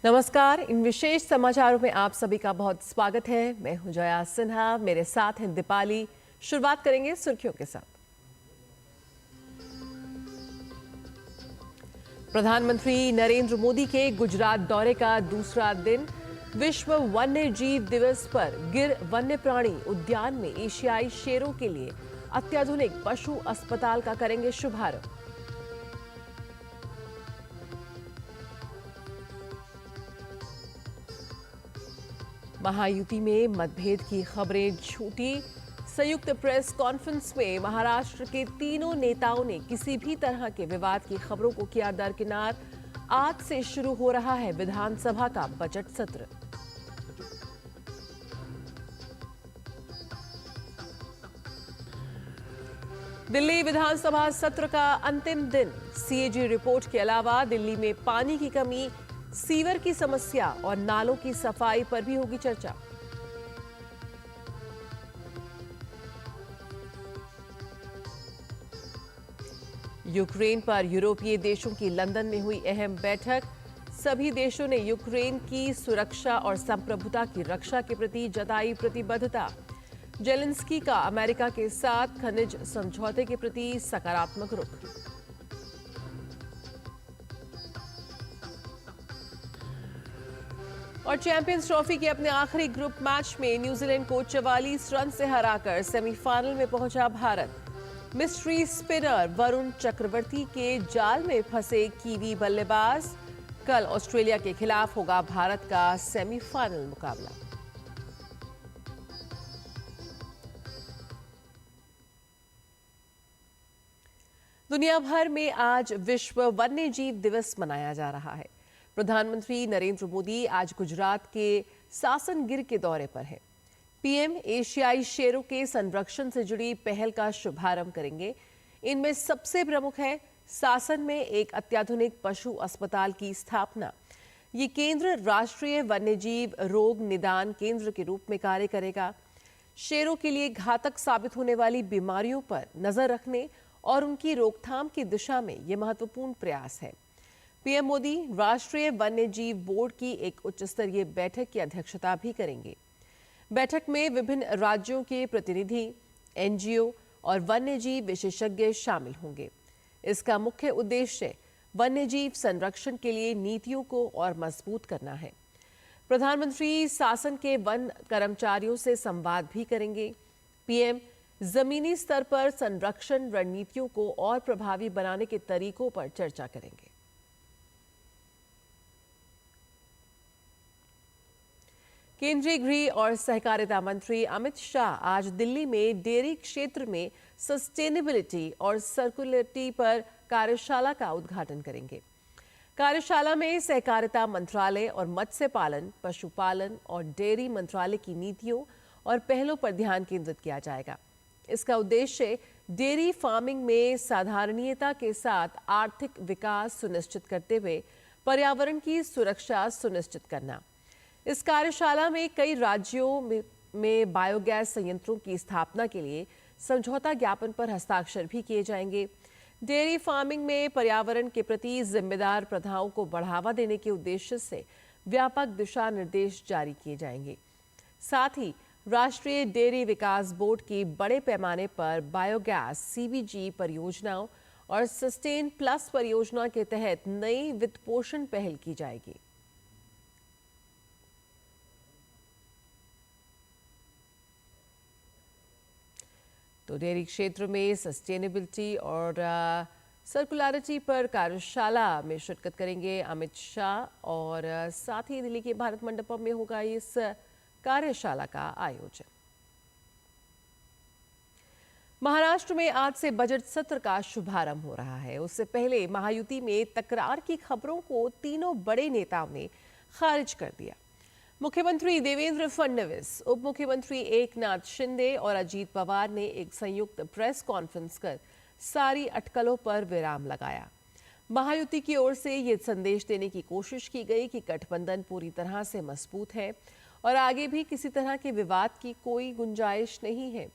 नमस्कार। इन विशेष समाचारों में आप सभी का बहुत स्वागत है। मैं हूं जया सिन्हा, मेरे साथ हैं दीपाली। शुरुआत करेंगे सुर्खियों के साथ। प्रधानमंत्री नरेंद्र मोदी के गुजरात दौरे का दूसरा दिन। विश्व वन्य जीव दिवस पर गिर वन्य प्राणी उद्यान में एशियाई शेरों के लिए अत्याधुनिक पशु अस्पताल का करेंगे शुभारंभ। महायुति में मतभेद की खबरें झूठी। संयुक्त प्रेस कॉन्फ्रेंस में महाराष्ट्र के तीनों नेताओं ने किसी भी तरह के विवाद की खबरों को किया दरकिनार। आज से शुरू हो रहा है विधानसभा का बजट सत्र। दिल्ली विधानसभा सत्र का अंतिम दिन। सीएजी रिपोर्ट के अलावा दिल्ली में पानी की कमी, सीवर की समस्या और नालों की सफाई पर भी होगी चर्चा। यूक्रेन पर यूरोपीय देशों की लंदन में हुई अहम बैठक। सभी देशों ने यूक्रेन की सुरक्षा और संप्रभुता की रक्षा के प्रति जताई प्रतिबद्धता। जेलेंस्की का अमेरिका के साथ खनिज समझौते के प्रति सकारात्मक रुख। और चैंपियंस ट्रॉफी के अपने आखिरी ग्रुप मैच में न्यूजीलैंड को 44 रन से हराकर सेमीफाइनल में पहुंचा भारत। मिस्ट्री स्पिनर वरुण चक्रवर्ती के जाल में फंसे कीवी बल्लेबाज। कल ऑस्ट्रेलिया के खिलाफ होगा भारत का सेमीफाइनल मुकाबला। दुनिया भर में आज विश्व वन्य जीव दिवस मनाया जा रहा है। प्रधानमंत्री नरेंद्र मोदी आज गुजरात के सासन गिर के दौरे पर हैं। पीएम एशियाई शेरों के संरक्षण से जुड़ी पहल का शुभारंभ करेंगे। इनमें सबसे प्रमुख है सासन में एक अत्याधुनिक पशु अस्पताल की स्थापना। ये केंद्र राष्ट्रीय वन्यजीव रोग निदान केंद्र के रूप में कार्य करेगा। शेरों के लिए घातक साबित होने वाली बीमारियों पर नजर रखने और उनकी रोकथाम की दिशा में यह महत्वपूर्ण प्रयास है। पीएम मोदी राष्ट्रीय वन्यजीव बोर्ड की एक उच्च स्तरीय बैठक की अध्यक्षता भी करेंगे। बैठक में विभिन्न राज्यों के प्रतिनिधि, एनजीओ और वन्यजीव विशेषज्ञ शामिल होंगे। इसका मुख्य उद्देश्य वन्यजीव संरक्षण के लिए नीतियों को और मजबूत करना है। प्रधानमंत्री शासन के वन कर्मचारियों से संवाद भी करेंगे। पीएम जमीनी स्तर पर संरक्षण रणनीतियों को और प्रभावी बनाने के तरीकों पर चर्चा करेंगे। केंद्रीय गृह और सहकारिता मंत्री अमित शाह आज दिल्ली में डेयरी क्षेत्र में सस्टेनेबिलिटी और सर्कुलरिटी पर कार्यशाला का उद्घाटन करेंगे। कार्यशाला में सहकारिता मंत्रालय और मत्स्य पालन, पशुपालन और डेयरी मंत्रालय की नीतियों और पहलों पर ध्यान केंद्रित किया जाएगा। इसका उद्देश्य डेयरी फार्मिंग में साधारणीयता के साथ आर्थिक विकास सुनिश्चित करते हुए पर्यावरण की सुरक्षा सुनिश्चित करना। इस कार्यशाला में कई राज्यों में बायोगैस संयंत्रों की स्थापना के लिए समझौता ज्ञापन पर हस्ताक्षर भी किए जाएंगे। डेयरी फार्मिंग में पर्यावरण के प्रति जिम्मेदार प्रथाओं को बढ़ावा देने के उद्देश्य से व्यापक दिशा निर्देश जारी किए जाएंगे। साथ ही राष्ट्रीय डेयरी विकास बोर्ड की बड़े पैमाने पर बायोगैस सीबीजी परियोजनाओं और सस्टेन प्लस परियोजना के तहत नई वित्तपोषण पहल की जाएगी। तो डेयरी क्षेत्र में सस्टेनेबिलिटी और सर्कुलरिटी पर कार्यशाला में शिरकत करेंगे अमित शाह और साथ ही दिल्ली के भारत मंडपम में होगा इस कार्यशाला का आयोजन। महाराष्ट्र में आज से बजट सत्र का शुभारंभ हो रहा है। उससे पहले महायुति में तकरार की खबरों को तीनों बड़े नेताओं ने खारिज कर दिया। मुख्यमंत्री देवेंद्र फडणवीस, उप मुख्यमंत्री एकनाथ शिंदे और अजीत पवार ने एक संयुक्त प्रेस कॉन्फ्रेंस कर सारी अटकलों पर विराम लगाया। महायुति की ओर से ये संदेश देने की कोशिश की गई कि गठबंधन पूरी तरह से मजबूत है और आगे भी किसी तरह के विवाद की कोई गुंजाइश नहीं है।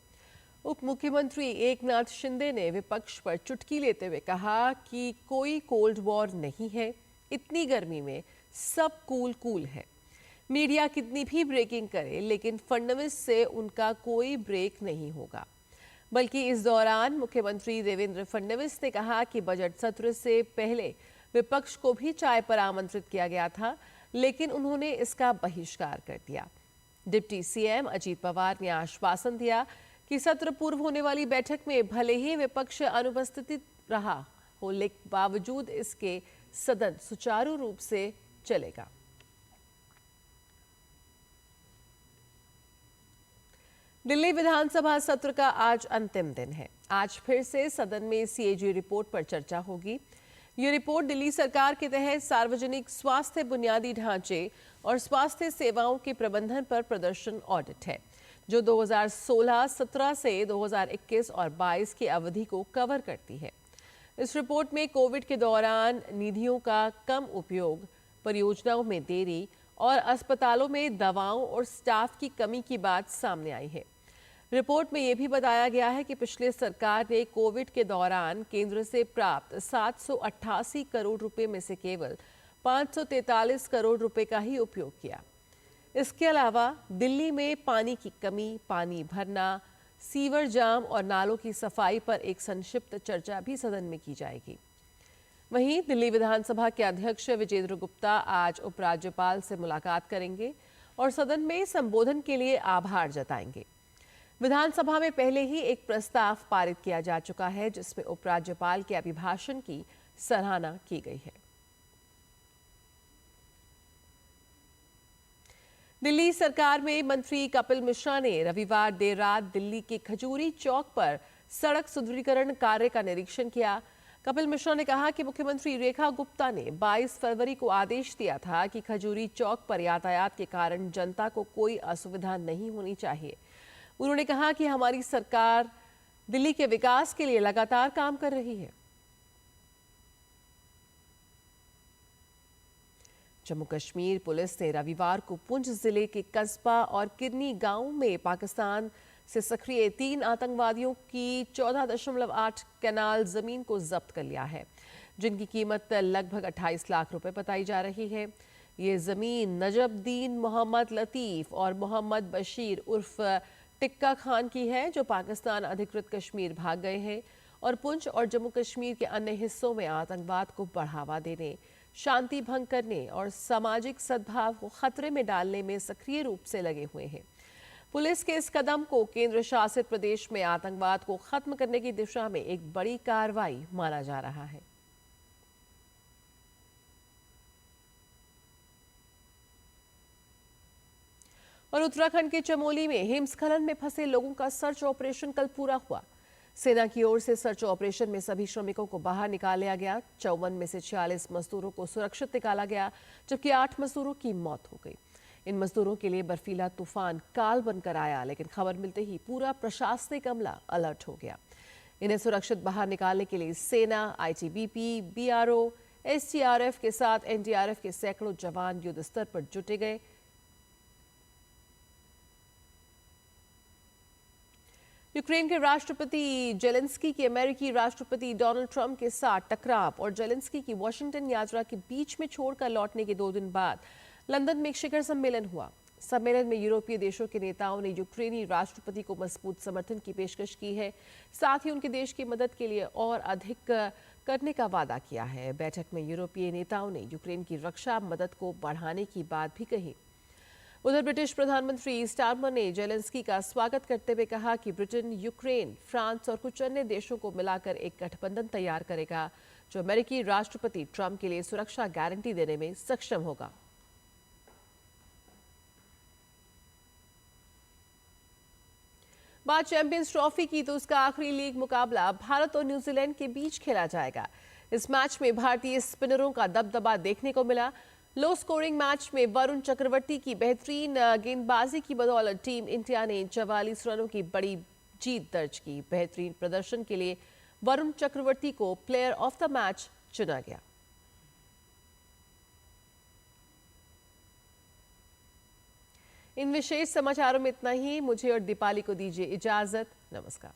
उप मुख्यमंत्री एकनाथ शिंदे ने विपक्ष पर चुटकी लेते हुए कहा कि कोई कोल्ड वॉर नहीं है, इतनी गर्मी में सब कूल कूल है। मीडिया कितनी भी ब्रेकिंग करे, लेकिन फडणवीस से उनका कोई ब्रेक नहीं होगा। बल्कि इस दौरान मुख्यमंत्री देवेंद्र फडणवीस ने कहा कि बजट सत्र से पहले विपक्ष को भी चाय पर आमंत्रित किया गया था, लेकिन उन्होंने इसका बहिष्कार कर दिया। डिप्टी सीएम अजीत पवार ने आश्वासन दिया कि सत्र पूर्व होने वाली बैठक में भले ही विपक्ष अनुपस्थित रहा हो, लेकिन बावजूद इसके सदन सुचारू रूप से चलेगा। दिल्ली विधानसभा सत्र का आज अंतिम दिन है। आज फिर से सदन में सीएजी रिपोर्ट पर चर्चा होगी। ये रिपोर्ट दिल्ली सरकार के तहत सार्वजनिक स्वास्थ्य बुनियादी ढांचे और स्वास्थ्य सेवाओं के प्रबंधन पर प्रदर्शन ऑडिट है, जो 2016-17 से 2021 और 22 की अवधि को कवर करती है। इस रिपोर्ट में कोविड के दौरान निधियों का कम उपयोग, परियोजनाओं में देरी और अस्पतालों में दवाओं और स्टाफ की कमी की बात सामने आई है। रिपोर्ट में यह भी बताया गया है कि पिछले सरकार ने कोविड के दौरान केंद्र से प्राप्त 788 करोड़ रुपए में से केवल 543 करोड़ रुपए का ही उपयोग किया। इसके अलावा दिल्ली में पानी की कमी, पानी भरना, सीवर जाम और नालों की सफाई पर एक संक्षिप्त चर्चा भी सदन में की जाएगी। वहीं दिल्ली विधानसभा के अध्यक्ष विजेंद्र गुप्ता आज उपराज्यपाल से मुलाकात करेंगे और सदन में संबोधन के लिए आभार जताएंगे। विधानसभा में पहले ही एक प्रस्ताव पारित किया जा चुका है, जिसमें उपराज्यपाल के अभिभाषण की सराहना की गई है। दिल्ली सरकार में मंत्री कपिल मिश्रा ने रविवार देर रात दिल्ली के खजूरी चौक पर सड़क सुदृढ़ीकरण कार्य का निरीक्षण किया। कपिल मिश्रा ने कहा कि मुख्यमंत्री रेखा गुप्ता ने 22 फरवरी को आदेश दिया था कि खजूरी चौक पर यातायात के कारण जनता को कोई असुविधा नहीं होनी चाहिए। उन्होंने कहा कि हमारी सरकार दिल्ली के विकास के लिए लगातार काम कर रही है। जम्मू कश्मीर पुलिस ने रविवार को पुंछ जिले के कस्बा और किरनी गांव में पाकिस्तान से सक्रिय 3 आतंकवादियों की 14.8 कनाल जमीन को जब्त कर लिया है, जिनकी कीमत लगभग 28 लाख रुपए बताई जा रही है। ये जमीन नजबुद्दीन मोहम्मद लतीफ और मोहम्मद बशीर उर्फ टिक्का खान की है, जो पाकिस्तान अधिकृत कश्मीर भाग गए हैं और पुंछ और जम्मू कश्मीर के अन्य हिस्सों में आतंकवाद को बढ़ावा देने, शांति भंग करने और सामाजिक सद्भाव को खतरे में डालने में सक्रिय रूप से लगे हुए हैं। पुलिस के इस कदम को केंद्र शासित प्रदेश में आतंकवाद को खत्म करने की दिशा में एक बड़ी कार्रवाई माना जा रहा है। और उत्तराखंड के चमोली में हिमस्खलन में फंसे लोगों का सर्च ऑपरेशन कल पूरा हुआ। सेना की ओर से सर्च ऑपरेशन में सभी श्रमिकों को बाहर निकाल लिया गया। 54 में से 46 मजदूरों को सुरक्षित निकाला गया, जबकि 8 मजदूरों की मौत हो गई। इन मजदूरों के लिए बर्फीला तूफान काल बनकर आया, लेकिन खबर मिलते ही पूरा प्रशासनिक अमला अलर्ट हो गया। इन्हें सुरक्षित बाहर निकालने के लिए सेना, आईटीबीपी, बीआरओ, एसडीआरएफ के साथ एनडीआरएफ के सैकड़ों जवान युद्ध स्तर पर जुटे गए। यूक्रेन के राष्ट्रपति जेलेंस्की की अमेरिकी राष्ट्रपति डोनाल्ड ट्रंप के साथ टकराव और जेलेंस्की की वॉशिंगटन यात्रा के बीच में छोड़कर लौटने के 2 दिन बाद लंदन में एक शिखर सम्मेलन हुआ। सम्मेलन में यूरोपीय देशों के नेताओं ने यूक्रेनी राष्ट्रपति को मजबूत समर्थन की पेशकश की है, साथ ही उनके देश की मदद के लिए और अधिक करने का वादा किया है। बैठक में यूरोपीय नेताओं ने यूक्रेन की रक्षा मदद को बढ़ाने की बात भी कही। उधर ब्रिटिश प्रधानमंत्री स्टारमर ने जेलेंस्की का स्वागत करते हुए कहा कि ब्रिटेन, यूक्रेन, फ्रांस और कुछ अन्य देशों को मिलाकर एक गठबंधन तैयार करेगा, जो अमेरिकी राष्ट्रपति ट्रंप के लिए सुरक्षा गारंटी देने में सक्षम होगा। बात चैंपियंस ट्रॉफी की, तो उसका आखिरी लीग मुकाबला भारत और न्यूजीलैंड के बीच खेला जाएगा। इस मैच में भारतीय स्पिनरों का दबदबा देखने को मिला। लो स्कोरिंग मैच में वरुण चक्रवर्ती की बेहतरीन गेंदबाजी की बदौलत टीम इंडिया ने 44 रनों की बड़ी जीत दर्ज की। बेहतरीन प्रदर्शन के लिए वरुण चक्रवर्ती को प्लेयर ऑफ द मैच चुना गया। इन विशेष समाचारों में इतना ही। मुझे और दीपाली को दीजिए इजाजत। नमस्कार।